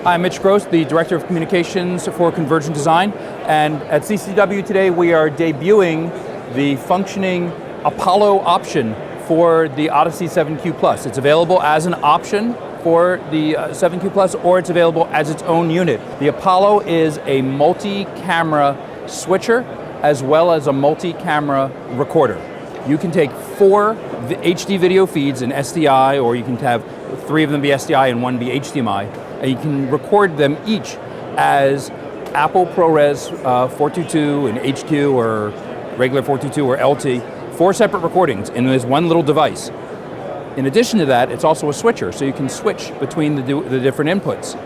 I'm Mitch, the Director of Communications for Convergent Design, and at CCW today we are debuting the functioning Apollo option for the Odyssey 7Q Plus. It's available as an option for the 7Q Plus, or it's available as its own unit. The Apollo is a multi-camera switcher as well as a multi-camera recorder. You can take 4 HD video feeds in SDI, or you can have 3 of them be SDI and 1 be HDMI, and you can record them each as Apple ProRes 422 and HQ or regular 422 or LT, 4 separate recordings in this one little device. In addition to that, it's also a switcher, so you can switch between the different inputs.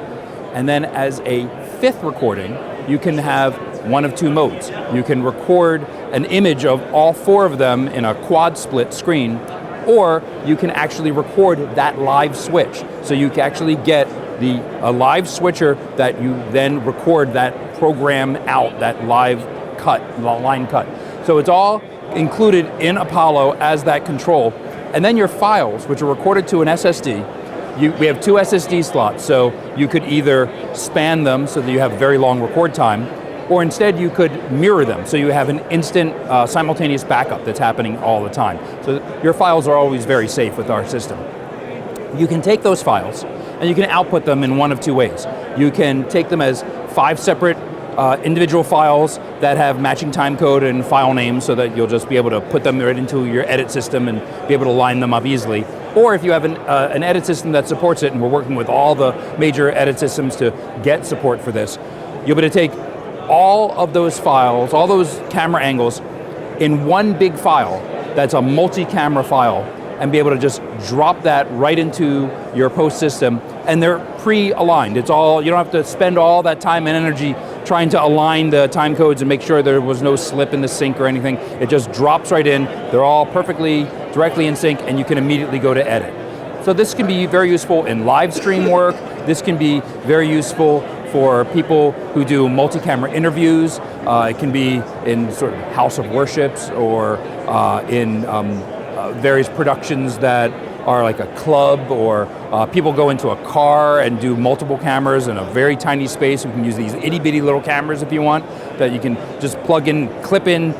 And then as a 5th recording, you can have one of 2 modes. You can record an image of all 4 of them in a quad split screen, or you can actually record that live switch. So you can actually get a live switcher that you then record that program out, that live cut, line cut. So it's all included in Apollo as that control. And then your files, which are recorded to an SSD, we have 2 SSD slots, so you could either span them so that you have very long record time, or instead you could mirror them, so you have an instant simultaneous backup that's happening all the time. So your files are always very safe with our system. You can take those files and you can output them in one of 2 ways. You can take them as 5 separate individual files that have matching timecode and file names, so that you'll just be able to put them right into your edit system and be able to line them up easily. Or if you have an edit system that supports it, and we're working with all the major edit systems to get support for this, you'll be able to take all of those files, all those camera angles in one big file that's a multi-camera file, and be able to just drop that right into your post system, and they're pre-aligned. It's all, you don't have to spend all that time and energy trying to align the time codes and make sure there was no slip in the sync or anything. It just drops right in. They're all perfectly directly in sync, and you can immediately go to edit. So this can be very useful in live stream work. This can be very useful for people who do multi-camera interviews. It can be in sort of house of worships, or in various productions that are like a club, or people go into a car and do multiple cameras in a very tiny space. You can use these itty bitty little cameras if you want, that you can just plug in, clip in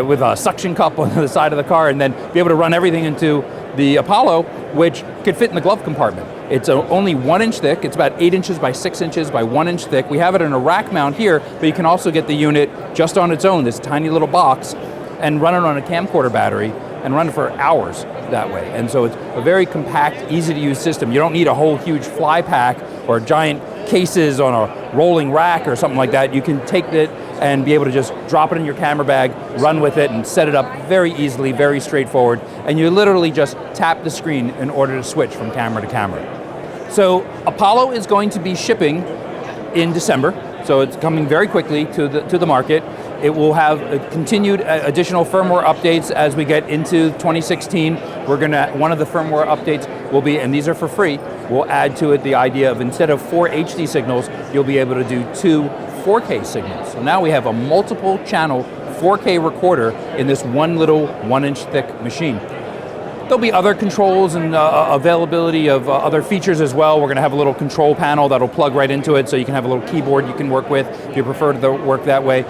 with a suction cup on the side of the car, and then be able to run everything into the Apollo, which could fit in the glove compartment. It's only 1 inch thick. It's about 8 inches by 6 inches by 1 inch thick. We have it in a rack mount here, but you can also get the unit just on its own, this tiny little box, and run it on a camcorder battery and run it for hours that way. And so it's a very compact, easy to use system. You don't need a whole huge fly pack or giant cases on a rolling rack or something like that. You can take it and be able to just drop it in your camera bag, run with it, and set it up very easily, very straightforward. And you literally just tap the screen in order to switch from camera to camera. So Apollo is going to be shipping in December, so it's coming very quickly to the market. It will have continued additional firmware updates as we get into 2016. One of the firmware updates will be, and these are for free, we'll add to it the idea of, instead of 4 HD signals, you'll be able to do 2 4K signals. So now we have a multiple channel 4K recorder in this one little 1 inch thick machine. There'll be other controls and availability of other features as well. We're going to have a little control panel that'll plug right into it, so you can have a little keyboard you can work with if you prefer to work that way.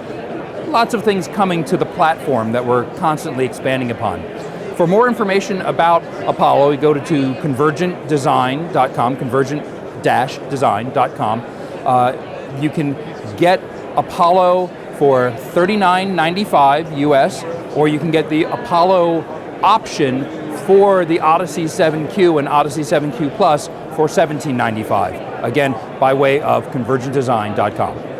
Lots of things coming to the platform that we're constantly expanding upon. For more information about Apollo, you go to convergentdesign.com, convergent-design.com. You can get Apollo for $39.95 US, or you can get the Apollo option for the Odyssey 7Q and Odyssey 7Q Plus for $17.95. Again, by way of convergentdesign.com.